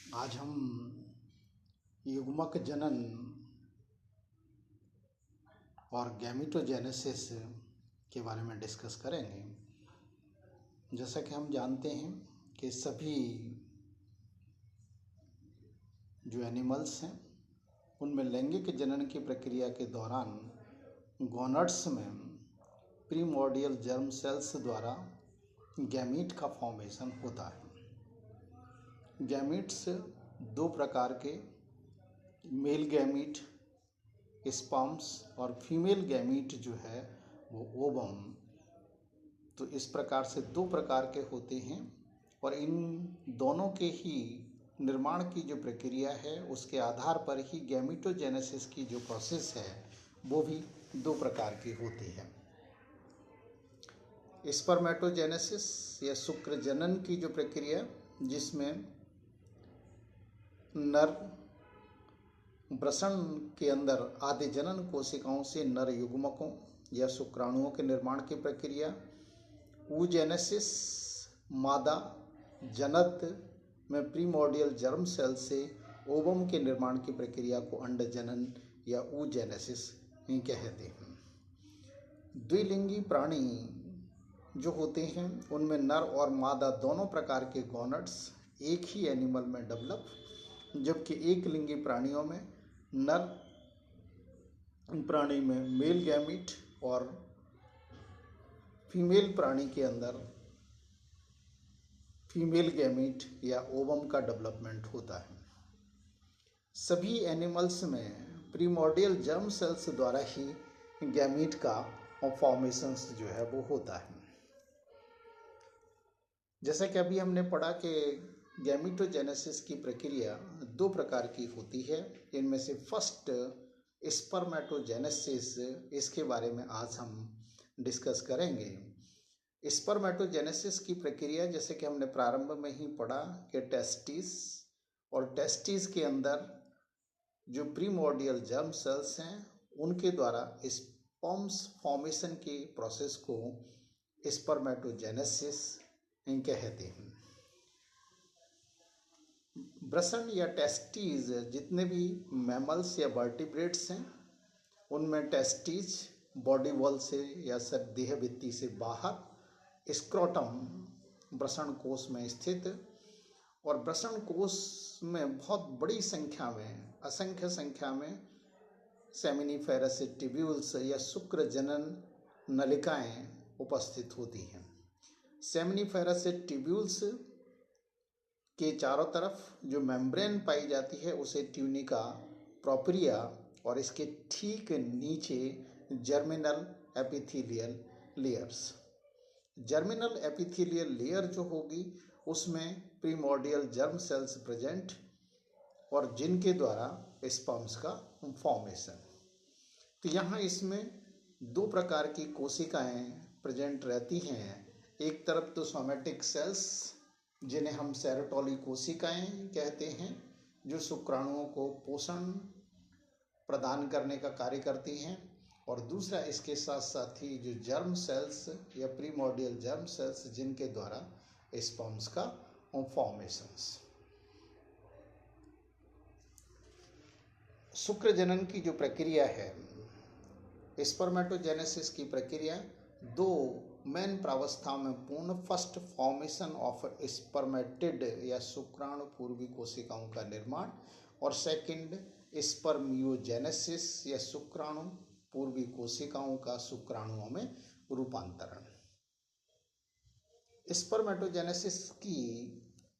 आज हम युग्मक जनन और गैमेटोजेनेसिस के बारे में डिस्कस करेंगे। जैसा कि हम जानते हैं कि सभी जो एनिमल्स हैं उनमें लैंगिक जनन की प्रक्रिया के दौरान गोनड्स में प्रीमोर्डियल जर्म सेल्स द्वारा गैमीट का फॉर्मेशन होता है। गैमीट्स दो प्रकार के, मेल गैमीट स्पर्म्स और फीमेल गैमीट जो है वो ओवम, तो इस प्रकार से दो प्रकार के होते हैं और इन दोनों के ही निर्माण की जो प्रक्रिया है उसके आधार पर ही गैमेटोजेनेसिस की जो प्रोसेस है वो भी दो प्रकार की होती है। स्पर्मेटोजेनेसिस या शुक्र जनन की जो प्रक्रिया, जिसमें नर वृषण के अंदर आदि जनन कोशिकाओं से नर युग्मकों या शुक्राणुओं के निर्माण की प्रक्रिया। oogenesis मादा जनत में प्रीमोर्डियल जर्म सेल से ओवम के निर्माण की प्रक्रिया को अंड जनन या oogenesis कहते हैं। द्विलिंगी प्राणी जो होते हैं उनमें नर और मादा दोनों प्रकार के गोनड्स एक ही एनिमल में डेवलप, जबकि एक लिंगी प्राणियों में नर प्राणी में मेल गैमीट और फीमेल प्राणी के अंदर फीमेल गैमीट या ओवम का डेवलपमेंट होता है। सभी एनिमल्स में प्रीमोर्डियल जर्म सेल्स द्वारा ही गैमीट का फॉर्मेशंस जो है वो होता है। जैसा कि अभी हमने पढ़ा कि गैमेटोजेनेसिस की प्रक्रिया दो प्रकार की होती है। इनमें से फर्स्ट स्पर्मेटोजेनेसिस, इसके बारे में आज हम डिस्कस करेंगे। स्पर्मेटोजेनेसिस की प्रक्रिया, जैसे कि हमने प्रारंभ में ही पढ़ा कि टेस्टिस और टेस्टिस के अंदर जो प्रीमोर्डियल जर्म सेल्स हैं उनके द्वारा स्पर्म्स फॉर्मेशन की प्रोसेस को स्पर्मेटोजेनेसिस कहते हैं। वृषण या टेस्टीज, जितने भी मैमल्स या वर्टिब्रेट्स हैं उनमें टेस्टीज बॉडी वॉल से या देह भित्ति से बाहर स्क्रोटम वृषण कोश में स्थित, और वृषण कोश में बहुत बड़ी संख्या में, असंख्य संख्या में सेमिनिफेरस ट्यूब्यूल्स या शुक्र जनन नलिकाएं उपस्थित होती हैं। सेमिनिफेरस ट्यूब्यूल्स के चारों तरफ जो मेम्ब्रेन पाई जाती है उसे ट्यूनिका प्रोप्रिया, और इसके ठीक नीचे germinal epithelial layers. Germinal epithelial layer जो होगी उसमें प्रीमोर्डियल जर्म सेल्स प्रेजेंट और जिनके द्वारा स्पर्म्स का फॉर्मेशन। तो यहाँ इसमें दो प्रकार की कोशिकाएं प्रेजेंट रहती हैं। एक तरफ तो सोमेटिक सेल्स जिन्हें हम सेरोटोली कोशिकाएं कहते हैं, जो शुक्राणुओं को पोषण प्रदान करने का कार्य करती हैं, और दूसरा इसके साथ साथ ही जो जर्म सेल्स या प्रीमोर्डियल जर्म सेल्स जिनके द्वारा स्पर्म्स का फॉर्मेशंस। शुक्र जनन की जो प्रक्रिया है, स्पर्मेटोजेनेसिस की प्रक्रिया दो मेन प्रावस्थाओं में पूर्ण। फर्स्ट, फॉर्मेशन ऑफ स्पर्मेटिड या शुक्राणु पूर्वी कोशिकाओं का निर्माण, और सेकंड स्पर्मियोजेनेसिस या शुक्राणु पूर्वी कोशिकाओं का शुक्राणुओं में रूपांतरण। स्पर्मेटोजेनेसिस की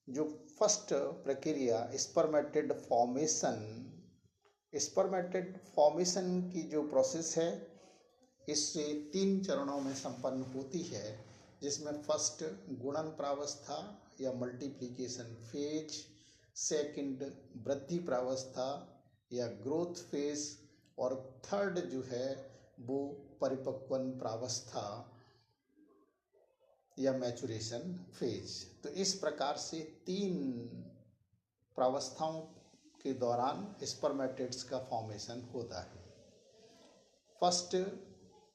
जो फर्स्ट प्रक्रिया स्पर्मेटिड फॉर्मेशन, स्पर्मेटिड फॉर्मेशन की जो प्रोसेस है इससे 3 चरणों में संपन्न होती है, जिसमें फर्स्ट गुणन प्रावस्था या मल्टीप्लिकेशन फेज, सेकंड वृद्धि प्रावस्था या ग्रोथ फेज, और थर्ड जो है वो परिपक्वन प्रावस्था या मैचुरेशन फेज। तो इस प्रकार से 3 प्रावस्थाओं के दौरान स्पर्मेटिड्स का फॉर्मेशन होता है। फर्स्ट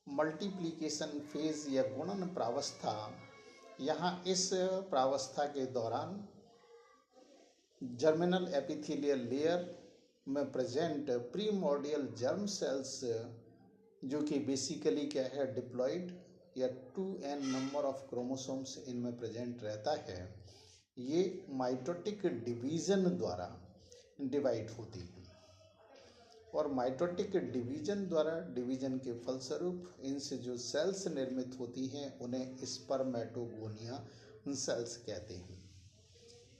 मल्टीप्लिकेशन फेज या गुणन प्रावस्था, यहाँ इस प्रावस्था के दौरान जर्मिनल एपिथेलियल लेयर में प्रेजेंट प्रीमोर्डियल जर्म सेल्स, जो कि बेसिकली क्या है, डिप्लॉइड या 2n नंबर ऑफ क्रोमोसोम्स इनमें प्रेजेंट रहता है, ये माइटोटिक डिवीजन द्वारा डिवाइड होती है। और माइटोटिक डिवीजन द्वारा, डिवीजन के फलस्वरूप इनसे जो सेल्स निर्मित होती हैं उन्हें स्पर्मेटोगोनिया सेल्स कहते हैं।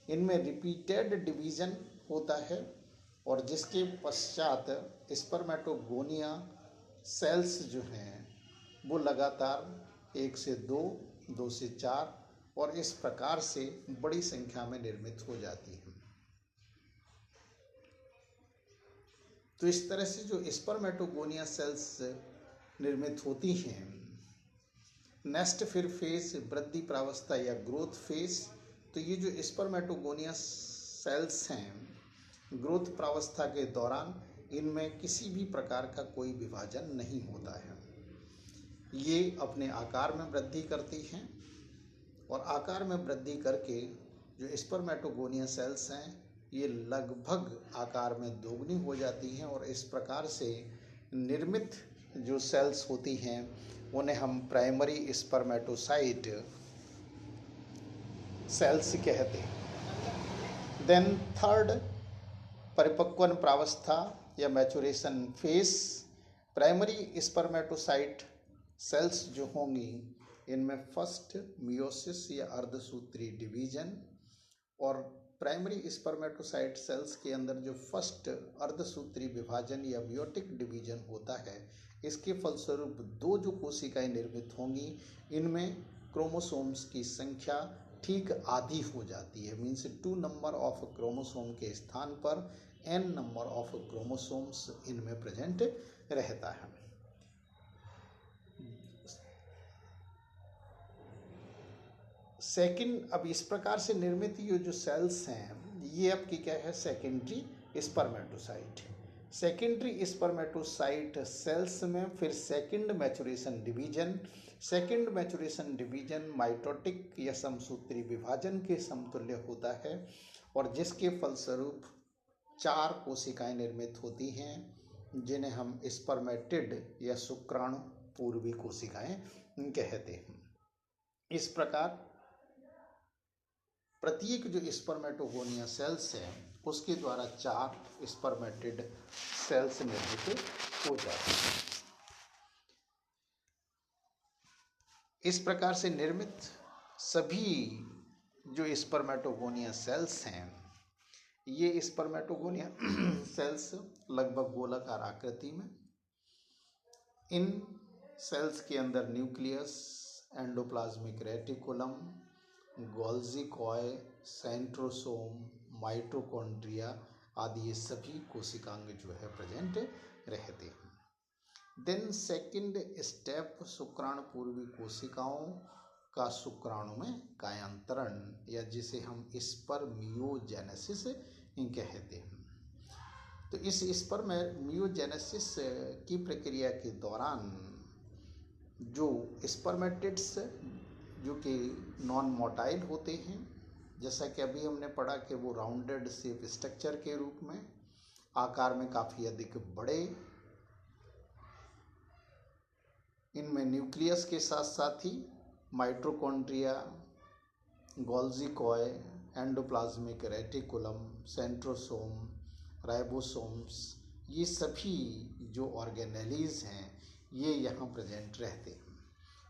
इनमें रिपीटेड डिवीजन होता है और जिसके पश्चात स्पर्मेटोगोनिया सेल्स जो हैं वो लगातार 1 से 2, 2 से 4 और इस प्रकार से बड़ी संख्या में निर्मित हो जाती हैं। तो इस तरह से जो स्पर्मेटोगोनिया सेल्स निर्मित होती हैं, नेक्स्ट फिर फेज वृद्धि प्रावस्था या ग्रोथ फेज। तो ये जो स्पर्मेटोगोनिया सेल्स हैं, ग्रोथ प्रावस्था के दौरान इनमें किसी भी प्रकार का कोई विभाजन नहीं होता है। ये अपने आकार में वृद्धि करती हैं और आकार में वृद्धि करके जो स्पर्मेटोगोनिया सेल्स हैं ये लगभग आकार में दोगुनी हो जाती हैं और इस प्रकार से निर्मित जो सेल्स होती हैं उन्हें हम प्राइमरी स्पर्मेटोसाइट सेल्स कहते हैं। देन थर्ड, परिपक्वन प्रावस्था या maturation phase. Primary spermatocyte cells जो होंगी इनमें फर्स्ट मियोसिस या अर्धसूत्री डिवीजन, और प्राइमरी स्पर्मेटोसाइट सेल्स के अंदर जो फर्स्ट अर्धसूत्री विभाजन या मियोटिक डिवीजन होता है, इसके फलस्वरूप 2 जो कोशिकाएं निर्मित होंगी इनमें क्रोमोसोम्स की संख्या ठीक आधी हो जाती है। मीन्स 2 नंबर ऑफ क्रोमोसोम के स्थान पर n नंबर ऑफ क्रोमोसोम्स इनमें प्रेजेंट रहता है। सेकंड, अब इस प्रकार से निर्मित ये जो सेल्स हैं ये आपकी क्या है, secondary spermatocyte. Secondary spermatocyte cells में फिर second maturation division. Second maturation division mitotic या समसूत्री विभाजन के समतुल्य होता है और जिसके फलस्वरूप 4 कोशिकाएं निर्मित होती हैं जिन्हें हम स्पर्मेटिड या शुक्राणु पूर्वी कोशिकाएं कहते हैं। इस प्रकार प्रत्येक जो स्पर्मेटोगोनिया सेल्स है उसके द्वारा 4 स्पर्मेटिड सेल्स निर्मित हो जाती हैं। इस प्रकार से निर्मित सभी जो स्पर्मेटोगोनिया सेल्स हैं, ये स्पर्मेटोगोनिया सेल्स लगभग गोलाकार आकृति में, इन सेल्स के अंदर nucleus, endoplasmic reticulum, Golgi coy, centrosome, mitochondria आदि ये सभी कोशिकांग जो है प्रेजेंट रहते हैं। देन सेकंड स्टेप, शुक्राणु पूर्वी कोशिकाओं का शुक्राणु में कायांतरण या जिसे हम स्पर्मियोजेनेसिस कहते हैं। तो इस स्पर्मियोजेनेसिस की प्रक्रिया के दौरान जो स्पर्मेटिड्स जो कि नॉन मोटाइल होते हैं, जैसा कि अभी हमने पढ़ा कि वो राउंडेड शेप स्ट्रक्चर के रूप में, आकार में काफ़ी अधिक बड़े, इनमें न्यूक्लियस के साथ साथ ही माइटोकॉन्ड्रिया, गोल्जी कॉय, एंडोप्लाज्मिक रेटिकुलम, सेंट्रोसोम, राइबोसोम्स, ये सभी जो ऑर्गेनेलीज हैं ये यहाँ प्रेजेंट रहते हैं।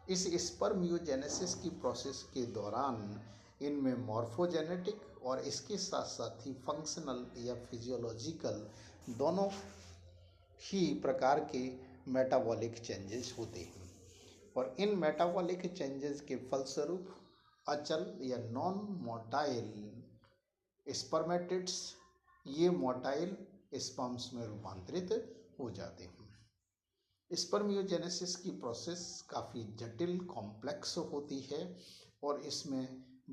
इस स्पर्मियोजेनेसिस की प्रोसेस के दौरान इनमें मॉर्फोजेनेटिक और इसके साथ साथ ही फंक्शनल या फिजियोलॉजिकल दोनों ही प्रकार के मेटाबॉलिक चेंजेस होते हैं और इन मेटाबॉलिक चेंजेस के फलस्वरूप अचल या नॉन मोटाइल स्पर्मेटिड्स ये मोटाइल स्पर्म्स में रूपांतरित हो जाते हैं। स्पर्मियोजेनेसिस की प्रोसेस काफ़ी जटिल कॉम्प्लेक्स होती है और इसमें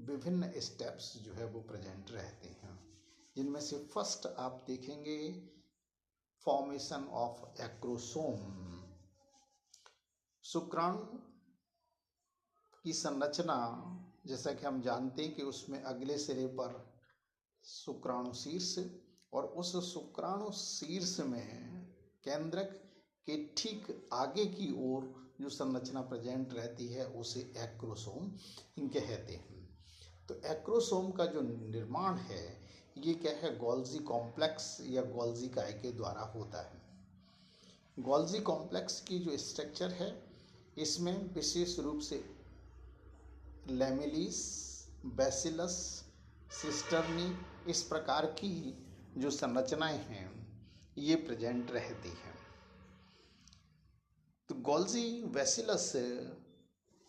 विभिन्न स्टेप्स जो है वो प्रेजेंट रहते हैं, जिनमें से फर्स्ट आप देखेंगे फॉर्मेशन ऑफ एक्रोसोम। शुक्राणु की संरचना, जैसा कि हम जानते हैं कि उसमें अगले सिरे पर शुक्राणु शीर्ष, और उस शुक्राणु शीर्ष में केंद्रक के ठीक आगे की ओर जो संरचना प्रेजेंट रहती है उसे एक्रोसोम कहते हैं। तो एक्रोसोम का जो निर्माण है ये क्या है, गोल्जी कॉम्प्लेक्स या गोल्जी काय के द्वारा होता है। गोल्जी कॉम्प्लेक्स की जो स्ट्रक्चर है इसमें विशेष रूप से लैमेलिस, बैसिलस, सिस्टर्नी, इस प्रकार की जो संरचनाएं हैं ये प्रेजेंट रहती हैं। तो गोल्जी बैसिलस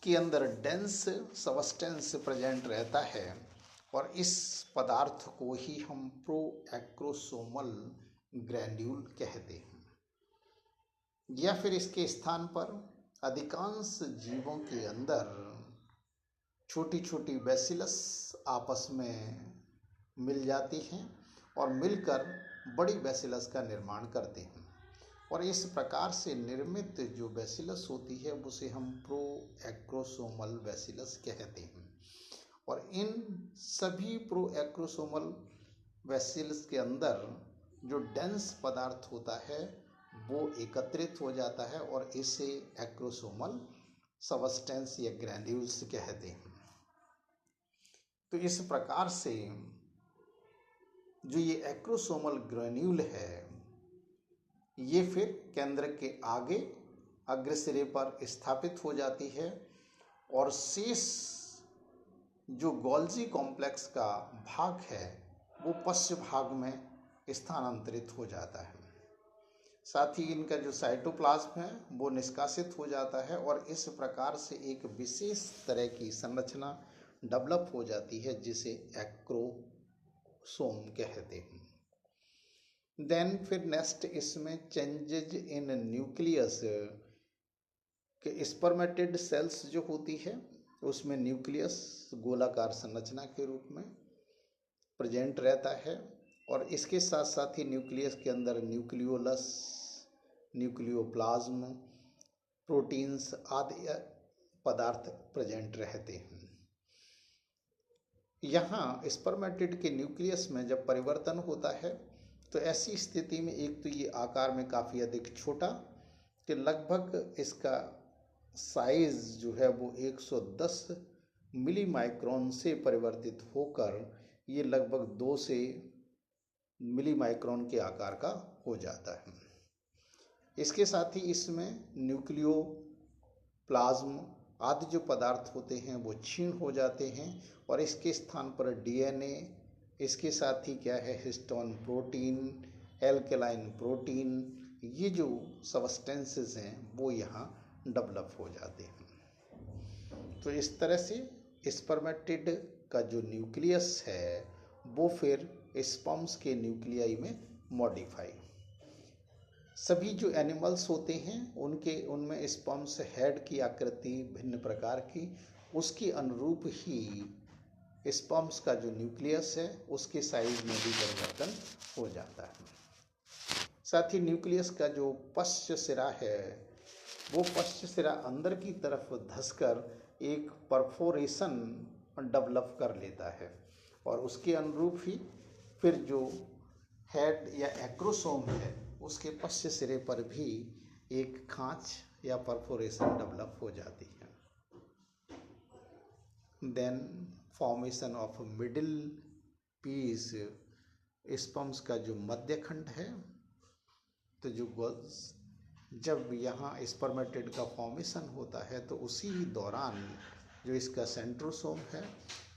के अंदर डेंस सबस्टेंस प्रेजेंट रहता है और इस पदार्थ को ही हम प्रोएक्रोसोमल ग्रैन्यूल कहते हैं। या फिर इसके स्थान पर अधिकांश जीवों के अंदर छोटी छोटी बैसिलस आपस में मिल जाती हैं और मिलकर बड़ी बैसिलस का निर्माण करते हैं, और इस प्रकार से निर्मित जो बैसिलस होती है उसे हम प्रोएक्रोसोमल बैसिलस कहते हैं। और इन सभी प्रोएक्रोसोमल बैसिलस के अंदर जो डेंस पदार्थ होता है वो एकत्रित हो जाता है और इसे एक्रोसोमल सबस्टेंस या ग्रैन्यूल्स कहते हैं। तो इस प्रकार से जो ये एक्रोसोमल ग्रैन्यूल है ये फिर केंद्र के आगे अग्रसिरे पर स्थापित हो जाती है और शेष जो गोल्जी कॉम्प्लेक्स का भाग है वो पश्च भाग में स्थानांतरित हो जाता है। साथ ही इनका जो साइटोप्लाज्म है वो निष्कासित हो जाता है और इस प्रकार से एक विशेष तरह की संरचना डेवलप हो जाती है जिसे एक्रोसोम कहते हैं। देन फिर नेक्स्ट इसमें चेंजेज इन न्यूक्लियस के स्पर्मेटेड सेल्स जो होती है उसमें न्यूक्लियस गोलाकार संरचना के रूप में प्रेजेंट रहता है और इसके साथ साथ ही न्यूक्लियस के अंदर न्यूक्लियोलस, न्यूक्लियोप्लाज्म, प्रोटीन्स आदि पदार्थ प्रेजेंट रहते हैं। यहाँ स्पर्मेटिड के न्यूक्लियस में जब परिवर्तन होता है तो ऐसी स्थिति में एक तो ये आकार में काफ़ी अधिक छोटा कि लगभग इसका साइज जो है वो 110 मिली माइक्रोन से परिवर्तित होकर ये लगभग 2 से मिली माइक्रोन के आकार का हो जाता है। इसके साथ ही इसमें न्यूक्लियोप्लाज्म आदि जो पदार्थ होते हैं वो क्षीण हो जाते हैं और इसके स्थान पर डीएनए, इसके साथ ही क्या है हिस्टोन प्रोटीन, एल्केलाइन प्रोटीन, ये जो सबस्टेंसेस हैं वो यहाँ डेवलप हो जाते हैं। तो इस तरह से स्पर्मेटिड का जो न्यूक्लियस है वो फिर स्पर्म्स के न्यूक्लियाई में मॉडिफाई। सभी जो एनिमल्स होते हैं उनमें स्पर्म्स हेड की आकृति भिन्न प्रकार की, उसके अनुरूप ही स्पर्म्स का जो न्यूक्लियस है उसके साइज में भी परिवर्तन हो जाता है। साथ ही न्यूक्लियस का जो पश्च सिरा है वो पश्च सिरा अंदर की तरफ धंसकर एक परफोरेशन डेवलप कर लेता है और उसके अनुरूप ही फिर जो हेड या एक्रोसोम है उसके पश्च सिरे पर भी एक खांच या परफोरेशन डेवलप हो जाती है। Then formation of middle piece, sperms का जो मध्य खंड है, तो जब यहाँ स्पर्मेटिड का फॉर्मेशन होता है तो उसी दौरान जो इसका सेंट्रोसोम है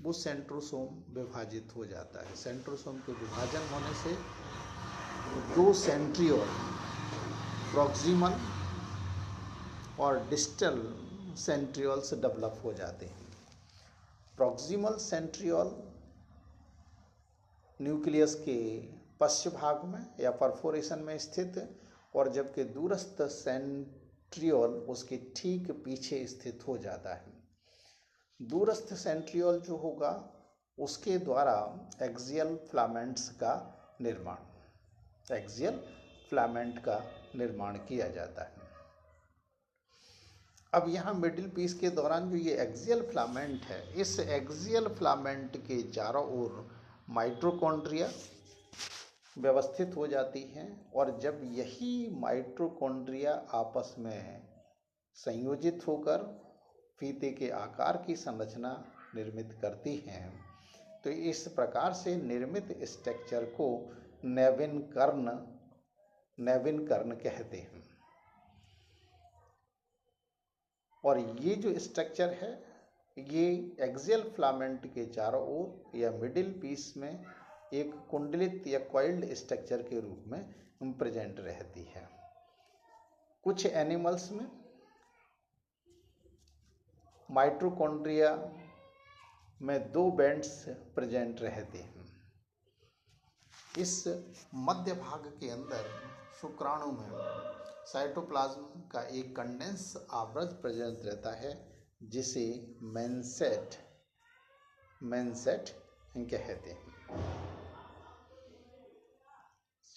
वो सेंट्रोसोम विभाजित हो जाता है। सेंट्रोसोम के विभाजन होने से 2 सेंट्रियोल, प्रॉक्सिमल और डिस्टल सेंट्रियोल्स डेवलप हो जाते हैं। प्रॉक्सिमल सेंट्रियोल न्यूक्लियस के पश्च भाग में या परफोरेशन में स्थित और जबकि दूरस्थ सेंट्रियोल उसके ठीक पीछे स्थित हो जाता है। दूरस्थ सेंट्रियोल जो होगा उसके द्वारा एक्सियल फिलामेंट्स का निर्माण किया जाता है। अब यहाँ मिडिल पीस के दौरान जो ये एक्सियल फिलामेंट है, इस एक्सियल फिलामेंट के चारों ओर माइटोकॉन्ड्रिया व्यवस्थित हो जाती हैं और जब यही माइटोकॉन्ड्रिया आपस में संयोजित होकर फीते के आकार की संरचना निर्मित करती हैं तो इस प्रकार से निर्मित स्ट्रक्चर को नेविन कर्ण कहते हैं। और ये जो स्ट्रक्चर है ये एक्सियल फिलामेंट के चारों ओर या मिडिल पीस में एक कुंडलित या कॉइल्ड स्ट्रक्चर के रूप में प्रेजेंट रहती है। कुछ एनिमल्स में माइटोकॉन्ड्रिया में 2 बैंड्स प्रेजेंट रहते हैं। इस मध्य भाग के अंदर शुक्राणु में साइटोप्लाज्म का एक कंडेंस आवृत प्रेजेंट रहता है जिसे मेनसेट कहते हैं।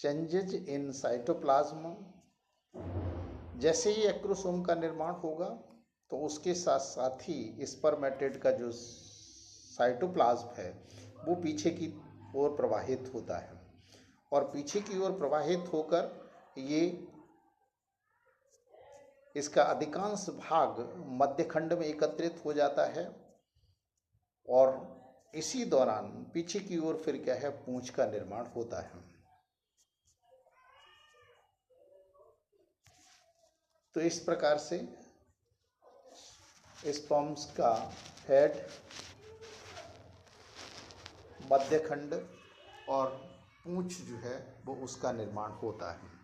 चेंजेज इन साइटोप्लाज्म, जैसे ही एक्रोसोम का निर्माण होगा तो उसके साथ साथ ही स्पर्मेटेड का जो साइटोप्लाज्म है वो पीछे की ओर प्रवाहित होता है और पीछे की ओर प्रवाहित होकर ये इसका अधिकांश भाग मध्यखंड में एकत्रित हो जाता है और इसी दौरान पीछे की ओर फिर क्या है पूंछ का निर्माण होता है। तो इस प्रकार से स्पर्म्स का हेड, मध्यखंड और पूंछ जो है वो उसका निर्माण होता है।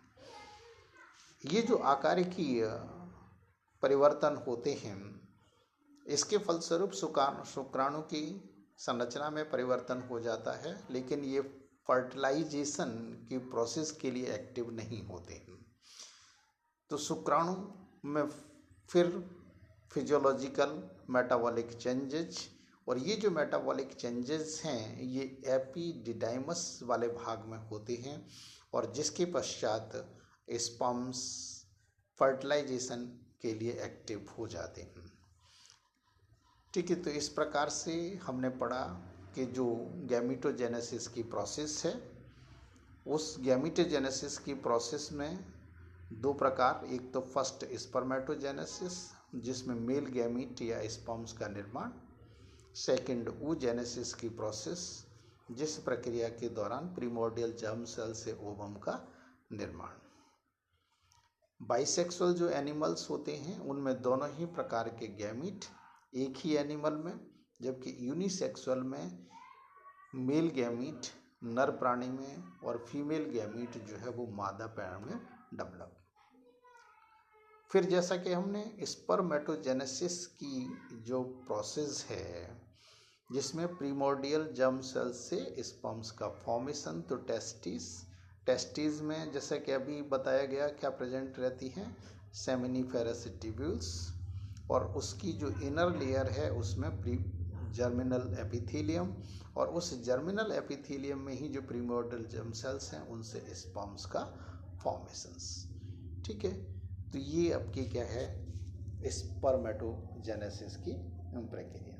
ये जो आकारिकीय परिवर्तन होते हैं इसके फलस्वरूप शुक्राणु की संरचना में परिवर्तन हो जाता है, लेकिन ये फर्टिलाइजेशन की प्रोसेस के लिए एक्टिव नहीं होते हैं। तो शुक्राणु में फिर फिजियोलॉजिकल मेटाबॉलिक चेंजेस, और ये जो मेटाबॉलिक चेंजेस हैं ये एपिडिडाइमस वाले भाग में होते हैं और जिसके पश्चात स्पर्म्स फर्टिलाइजेशन के लिए एक्टिव हो जाते हैं। ठीक है, तो इस प्रकार से हमने पढ़ा कि जो गैमीटोजेनेसिस की प्रोसेस है उस गैमीटोजेनेसिस की प्रोसेस में 2 प्रकार, एक तो फर्स्ट स्पर्मेटोजेनेसिस जिसमें मेल गैमीट या स्पर्म्स का निर्माण, सेकंड oogenesis की प्रोसेस जिस प्रक्रिया के दौरान प्रीमोर्डियल जर्म सेल से ओवम का निर्माण। बाइसेक्सुअल जो एनिमल्स होते हैं उनमें दोनों ही प्रकार के गैमीट एक ही एनिमल में, जबकि यूनिसेक्सुअल में मेल गैमीट नर प्राणी में और फीमेल गैमीट जो है वो मादा प्राणी में डेवलप। फिर जैसा कि हमने स्पर्मेटोजेनेसिस की जो प्रोसेस है जिसमें प्रीमोर्डियल जर्म सेल से स्पर्म्स का फॉर्मेशन, तो टेस्टिस में जैसा कि अभी बताया गया क्या प्रेजेंट रहती हैं, सेमिनिफेरस ट्यूब्यूल्स, और उसकी जो इनर लेयर है उसमें जर्मिनल एपिथेलियम, और उस जर्मिनल एपिथेलियम में ही जो प्रीमोर्डियल जर्म सेल्स हैं उनसे स्पर्म्स का फॉर्मेशंस। ठीक है, तो ये आपकी क्या है स्पर्मेटोजेनेसिस की प्रक्रिया।